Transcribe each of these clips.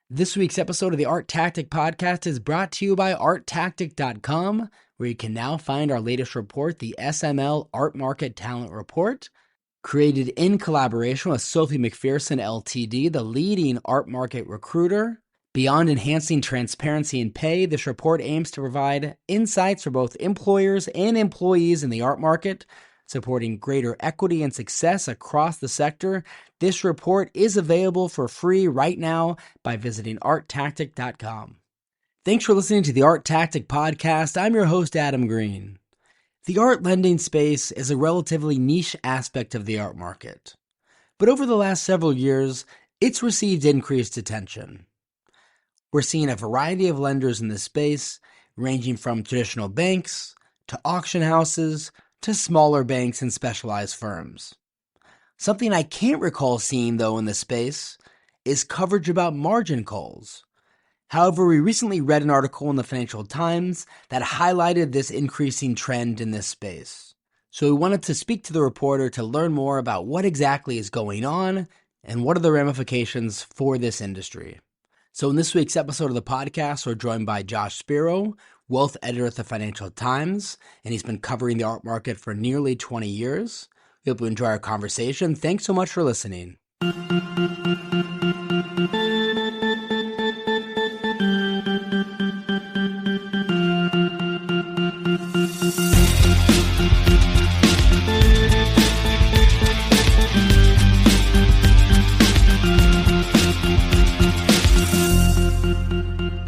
This week's episode of the ArtTactic Podcast is brought to you by ArtTactic.com, where you can now find our latest report, the SML Art Market Talent Report. Created in collaboration with Sophie McPherson Ltd., the leading art market recruiter. Beyond enhancing transparency and pay, this report aims to provide insights for both employers and employees in the art market, supporting greater equity and success across the sector. This report is available for free right now by visiting arttactic.com. Thanks for listening to the Art Tactic Podcast. I'm your host, Adam Green. The art lending space is a relatively niche aspect of the art market, but over the last several years, it's received increased attention. We're seeing a variety of lenders in this space, ranging from traditional banks to auction houses to smaller banks and specialized firms. Something I can't recall seeing, though, in this space is coverage about margin calls. However, we recently read an article in the Financial Times that highlighted this increasing trend in this space. So we wanted to speak to the reporter to learn more about what exactly is going on and what are the ramifications for this industry. So in this week's episode of the podcast, we're joined by Josh Spero, wealth editor at the Financial Times, and he's been covering the art market for nearly 20 years. We hope you enjoy our conversation. Thanks so much for listening.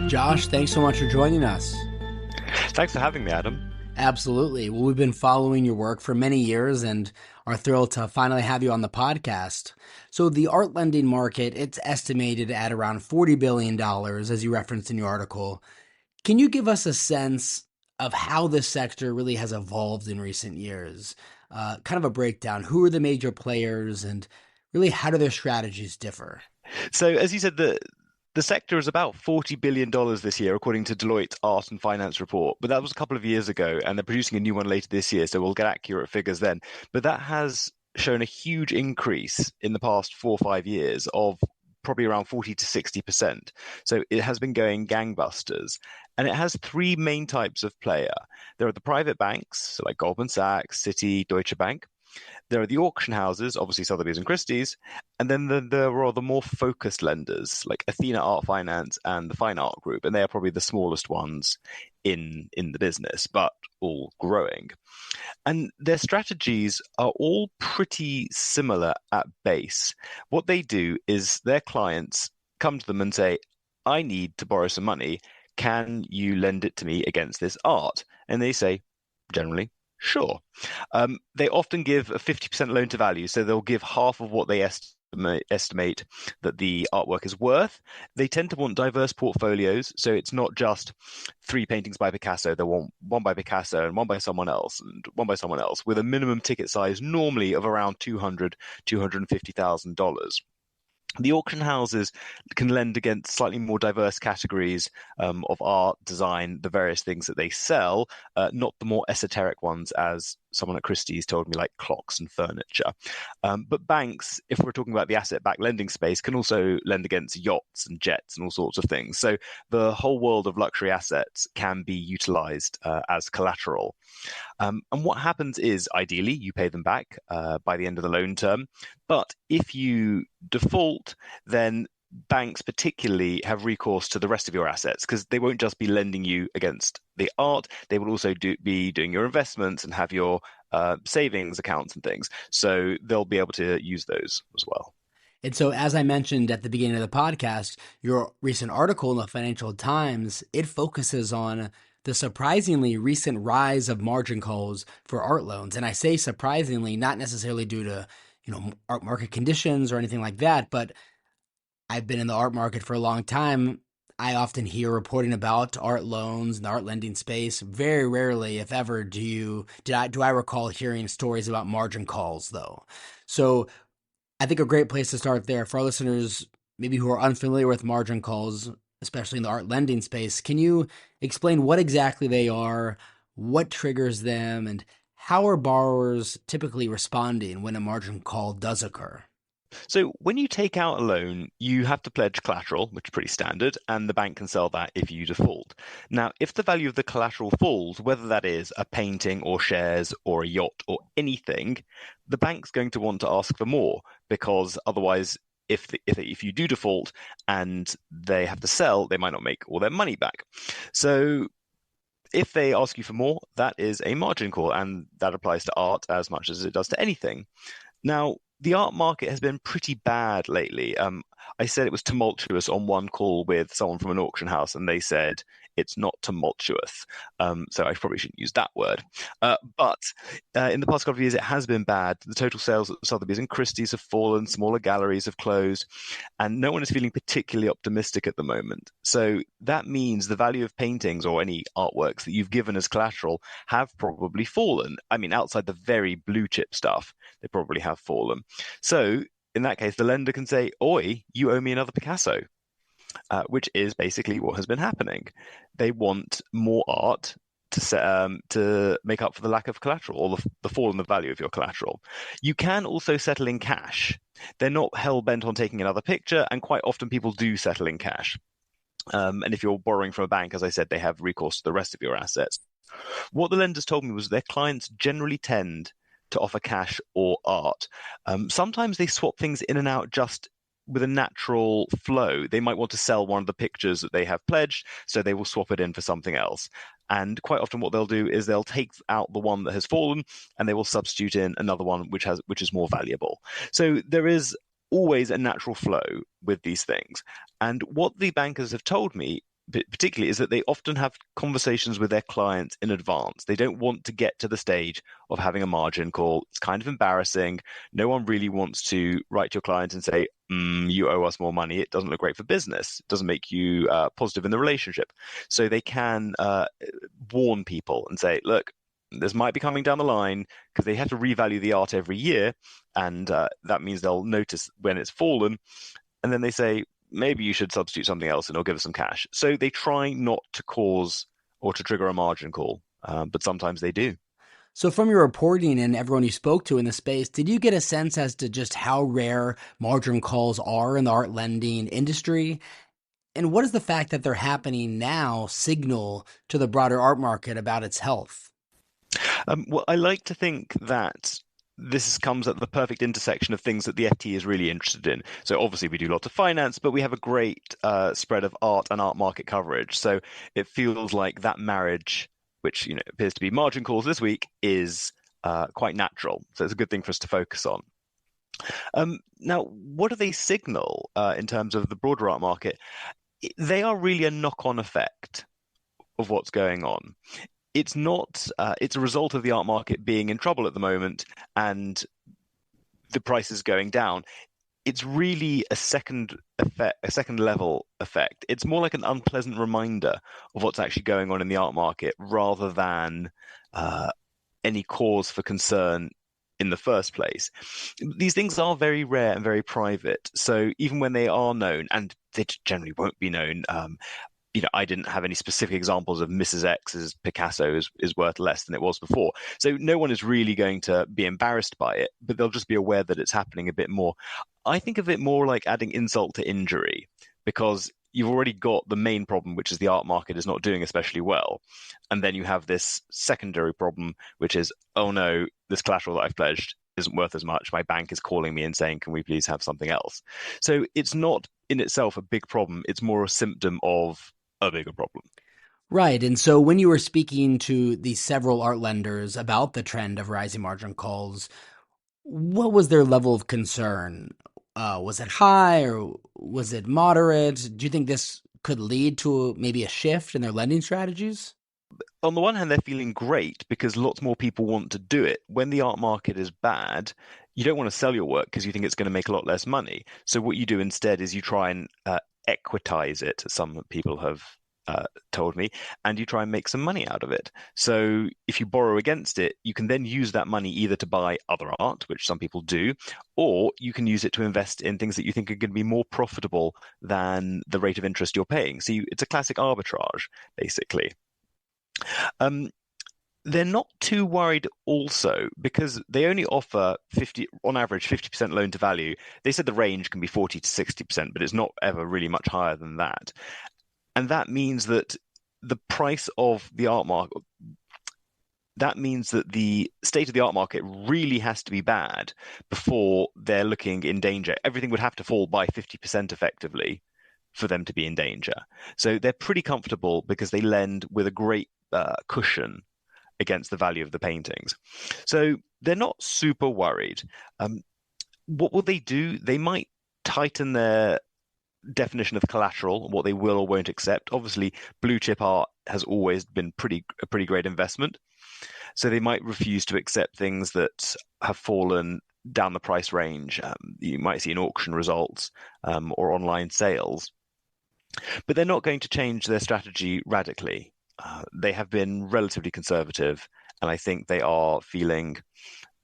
Josh, thanks so much for joining us. Thanks for having me, Adam. Absolutely. Well, we've been following your work for many years and are thrilled to finally have you on the podcast. So the art lending market, it's estimated at around $40 billion, as you referenced in your article. Can you give us a sense of how this sector really has evolved in recent years? Kind of a breakdown. Who are the major players and really how do their strategies differ? So as you said, the sector is about $40 billion this year, according to Deloitte's Art and Finance report. But that was a couple of years ago, and they're producing a new one later this year, so we'll get accurate figures then. But that has shown a huge increase in the past 4 or 5 years of probably around 40 to 60%. So it has been going gangbusters. And it has 3 main types of player. There are the private banks, so like Goldman Sachs, Citi, Deutsche Bank. There are the auction houses, obviously Sotheby's and Christie's, and then there are the more focused lenders like Athena Art Finance and the Fine Art Group, and they are probably the smallest ones in the business, but all growing. And their strategies are all pretty similar at base. What they do is their clients come to them and say, I need to borrow some money. Can you lend it to me against this art? And they say, generally, sure. They often give a 50% loan to value, so they'll give half of what they estimate that the artwork is worth. They tend to want diverse portfolios, so it's not just 3 paintings by Picasso. They want one by Picasso and one by someone else and one by someone else, with a minimum ticket size normally of around $250,000. The auction houses can lend against slightly more diverse categories of art, design, the various things that they sell, not the more esoteric ones, as someone at Christie's told me, like clocks and furniture. But banks, if we're talking about the asset-backed lending space, can also lend against yachts and jets and all sorts of things. So the whole world of luxury assets can be utilized as collateral. And what happens is, ideally, you pay them back by the end of the loan term. But if you default, then banks particularly have recourse to the rest of your assets, because they won't just be lending you against the art. They will also be doing your investments and have your savings accounts and things. So they'll be able to use those as well. And so, as I mentioned at the beginning of the podcast, your recent article in the Financial Times, it focuses on the surprisingly recent rise of margin calls for art loans. And I say surprisingly, not necessarily due to, art market conditions or anything like that, but I've been in the art market for a long time. I often hear reporting about art loans and the art lending space. Very rarely, if ever, do I recall hearing stories about margin calls, though. So I think a great place to start there for our listeners, maybe who are unfamiliar with margin calls, especially in the art lending space. Can you explain what exactly they are, what triggers them, and how are borrowers typically responding when a margin call does occur? So when you take out a loan, you have to pledge collateral, which is pretty standard, and the bank can sell that if you default. Now, if the value of the collateral falls, whether that is a painting or shares or a yacht or anything, the bank's going to want to ask for more because otherwise, if you do default and they have to sell, they might not make all their money back. So if they ask you for more, that is a margin call, and that applies to art as much as it does to anything. Now, the art market has been pretty bad lately. I said it was tumultuous on one call with someone from an auction house, and they said it's not tumultuous. So I probably shouldn't use that word. But in the past couple of years, it has been bad. The total sales at Sotheby's and Christie's have fallen, smaller galleries have closed, and no one is feeling particularly optimistic at the moment. So that means the value of paintings or any artworks that you've given as collateral have probably fallen. I mean, outside the very blue chip stuff, they probably have fallen. So in that case, the lender can say, "Oi, you owe me another Picasso," which is basically what has been happening. They want more art to make up for the lack of collateral or the fall in the value of your collateral. You can also settle in cash. They're not hell bent on taking another picture, and quite often people do settle in cash. And if you're borrowing from a bank, as I said, they have recourse to the rest of your assets. What the lenders told me was their clients generally tend to offer cash or art. Sometimes they swap things in and out just with a natural flow. They might want to sell one of the pictures that they have pledged, so they will swap it in for something else. And quite often what they'll do is they'll take out the one that has fallen and they will substitute in another one which is more valuable. So there is always a natural flow with these things. And what the bankers have told me particularly is that they often have conversations with their clients in advance. They don't want to get to the stage of having a margin call. It's kind of embarrassing. No one really wants to write to your client and say, you owe us more money. It doesn't look great for business. It doesn't make you positive in the relationship. So they can warn people and say, look, this might be coming down the line because they have to revalue the art every year. And that means they'll notice when it's fallen. And then they say, maybe you should substitute something else and it'll give us some cash. So they try not to cause or to trigger a margin call, but sometimes they do. So from your reporting and everyone you spoke to in the space, did you get a sense as to just how rare margin calls are in the art lending industry? And what does the fact that they're happening now signal to the broader art market about its health? Well, I like to think that this comes at the perfect intersection of things that the FT is really interested in. So obviously we do lots of finance, but we have a great spread of art and art market coverage. So it feels like that marriage, which appears to be margin calls this week, is quite natural. So it's a good thing for us to focus on. Now, what do they signal in terms of the broader art market? They are really a knock-on effect of what's going on. It's not. It's a result of the art market being in trouble at the moment and the prices going down. It's really a second effect, a second level effect. It's more like an unpleasant reminder of what's actually going on in the art market rather than any cause for concern in the first place. These things are very rare and very private. So even when they are known, and they generally won't be known, I didn't have any specific examples of Mrs. X's Picasso is worth less than it was before. So no one is really going to be embarrassed by it, but they'll just be aware that it's happening a bit more. I think of it more like adding insult to injury, because you've already got the main problem, which is the art market is not doing especially well. And then you have this secondary problem, which is, oh no, this collateral that I've pledged isn't worth as much. My bank is calling me and saying, can we please have something else? So it's not in itself a big problem. It's more a symptom of a bigger problem. Right. And so when you were speaking to the several art lenders about the trend of rising margin calls, what was their level of concern? Was it high or was it moderate? Do you think this could lead to maybe a shift in their lending strategies? On the one hand, they're feeling great because lots more people want to do it. When the art market is bad, you don't want to sell your work because you think it's going to make a lot less money. So what you do instead is you try and equitize it, as some people have told me, and you try and make some money out of it. So if you borrow against it, you can then use that money either to buy other art, which some people do, or you can use it to invest in things that you think are going to be more profitable than the rate of interest you're paying. So it's a classic arbitrage, basically. Um, They're not too worried also because they only offer 50 on average 50% loan to value. They said the range can be 40 to 60%, but it's not ever really much higher than that. And that means that the price of the art market, that means that the state of the art market really has to be bad before they're looking in danger. Everything would have to fall by 50% effectively for them to be in danger. So they're pretty comfortable because they lend with a great cushion against the value of the paintings. So they're not super worried. What will they do? They might tighten their definition of collateral, what they will or won't accept. Obviously, blue chip art has always been a pretty great investment. So they might refuse to accept things that have fallen down the price range. You might see in auction results or online sales. But they're not going to change their strategy radically. They have been relatively conservative, and I think they are feeling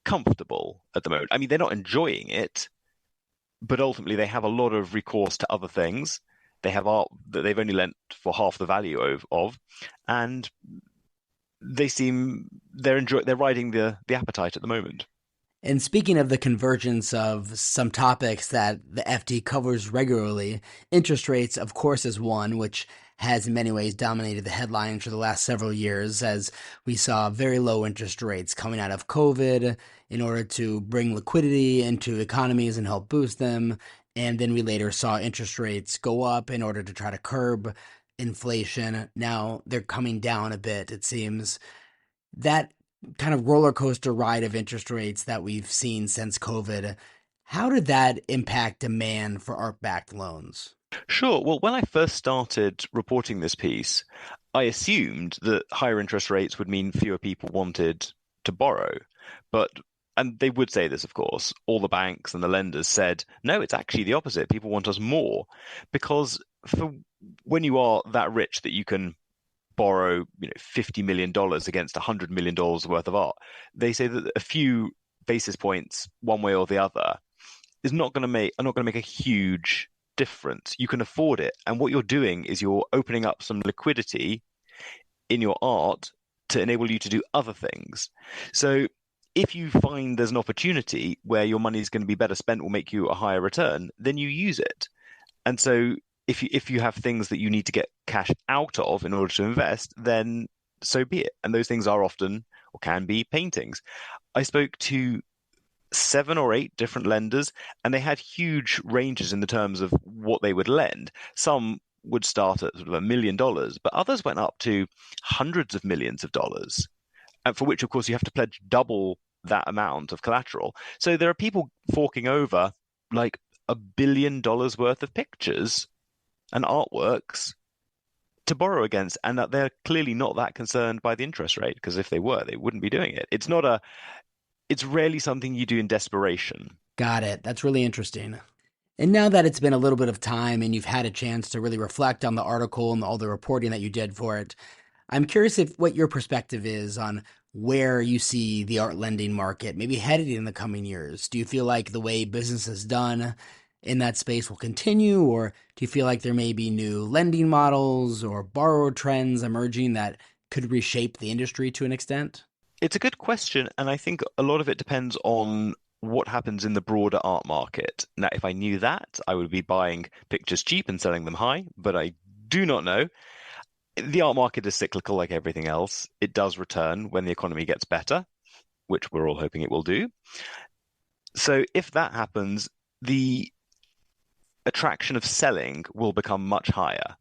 comfortable at the moment. I mean, they're not enjoying it, but ultimately they have a lot of recourse to other things. They have art that they've only lent for half the value of and they're riding the appetite at the moment. And speaking of the convergence of some topics that the FT covers regularly, interest rates, of course, is one which has in many ways dominated the headlines for the last several years, as we saw very low interest rates coming out of COVID in order to bring liquidity into economies and help boost them. And then we later saw interest rates go up in order to try to curb inflation. Now they're coming down a bit, it seems. That kind of roller coaster ride of interest rates that we've seen since COVID, how did that impact demand for art-backed loans? Sure. Well, when I first started reporting this piece, I assumed that higher interest rates would mean fewer people wanted to borrow. But, and they would say this, of course, all the banks and the lenders said, no, it's actually the opposite. People want us more because for when you are that rich that you can borrow, $50 million against $100 million worth of art, they say that a few basis points one way or the other is not going to make a huge difference. You can afford it. And what you're doing is you're opening up some liquidity in your art to enable you to do other things. So if you find there's an opportunity where your money is going to be better spent, will make you a higher return, then you use it. And so if you have things that you need to get cash out of in order to invest, then so be it. And those things are often or can be paintings. I spoke to 7 or 8 different lenders, and they had huge ranges in the terms of what they would lend. Some would start at sort of $1 million, but others went up to hundreds of millions of dollars, and for which, of course, you have to pledge double that amount of collateral. So there are people forking over like $1 billion worth of pictures and artworks to borrow against, and that they're clearly not that concerned by the interest rate, because if they were, they wouldn't be doing it. It's rarely something you do in desperation. Got it. That's really interesting. And now that it's been a little bit of time and you've had a chance to really reflect on the article and all the reporting that you did for it, I'm curious if what your perspective is on where you see the art lending market maybe headed in the coming years. Do you feel like the way business is done in that space will continue, or do you feel like there may be new lending models or borrower trends emerging that could reshape the industry to an extent? It's a good question, and I think a lot of it depends on what happens in the broader art market. Now, if I knew that, I would be buying pictures cheap and selling them high, but I do not know. The art market is cyclical like everything else. It does return when the economy gets better, which we're all hoping it will do. So if that happens, the attraction of selling will become much higher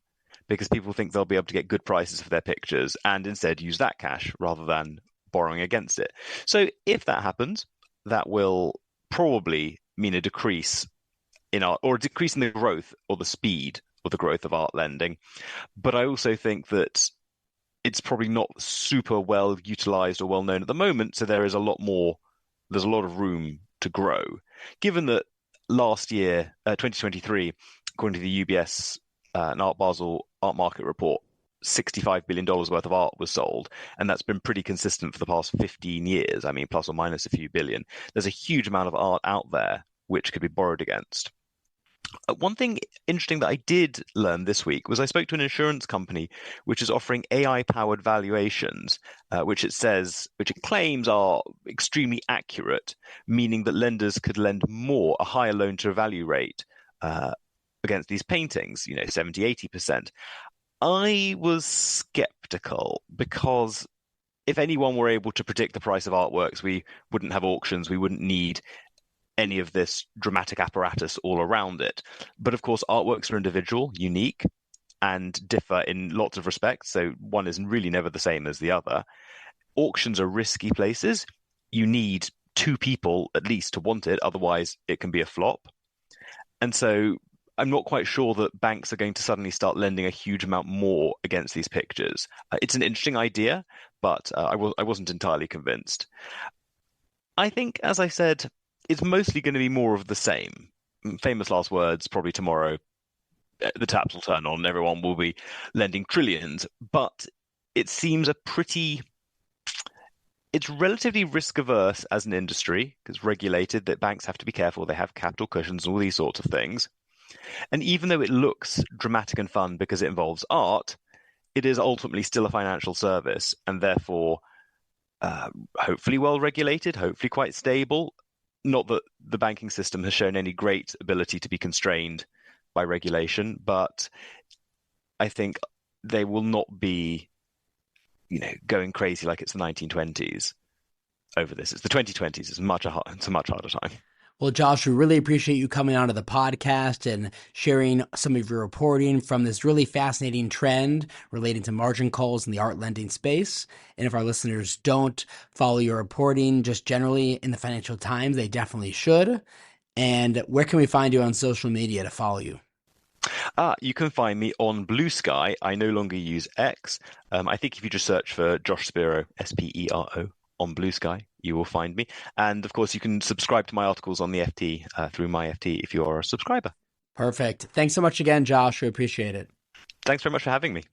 because people think they'll be able to get good prices for their pictures and instead use that cash rather than borrowing against it. So if that happens, that will probably mean a decrease in art, or a decrease in the growth or the speed of the growth of art lending. But I also think that it's probably not super well utilized or well known at the moment. So there's a lot of room to grow. Given that last year, 2023, according to the UBS and Art Basel Art Market Report, $65 billion worth of art was sold, and that's been pretty consistent for the past 15 years. I mean, plus or minus a few billion. There's a huge amount of art out there which could be borrowed against. One thing interesting that I did learn this week was I spoke to an insurance company which is offering AI-powered valuations, which it claims are extremely accurate, meaning that lenders could lend more, a higher loan-to-value rate uh, against these paintings, 70, 80%. I was skeptical because if anyone were able to predict the price of artworks, we wouldn't have auctions, we wouldn't need any of this dramatic apparatus all around it. But of course, artworks are individual, unique, and differ in lots of respects. So one is really never the same as the other. Auctions are risky places. You need two people at least to want it, otherwise, it can be a flop. And so I'm not quite sure that banks are going to suddenly start lending a huge amount more against these pictures. It's an interesting idea, but I wasn't entirely convinced. I think, as I said, it's mostly going to be more of the same. Famous last words, probably tomorrow, the taps will turn on and everyone will be lending trillions. But it seems it's relatively risk averse as an industry because regulated that banks have to be careful. They have capital cushions and all these sorts of things. And even though it looks dramatic and fun because it involves art, it is ultimately still a financial service and therefore hopefully well regulated, hopefully quite stable. Not that the banking system has shown any great ability to be constrained by regulation, but I think they will not be, going crazy like it's the 1920s over this. It's the 2020s. It's a much harder time. Well, Josh, we really appreciate you coming onto the podcast and sharing some of your reporting from this really fascinating trend relating to margin calls in the art lending space. And if our listeners don't follow your reporting just generally in the Financial Times, they definitely should. And where can we find you on social media to follow you? You can find me on Blue Sky. I no longer use X. I think if you just search for Josh Spero, Spero, on Blue Sky, you will find me. And of course, you can subscribe to my articles on the FT through my FT if you are a subscriber. Perfect. Thanks so much again, Josh. We appreciate it. Thanks very much for having me.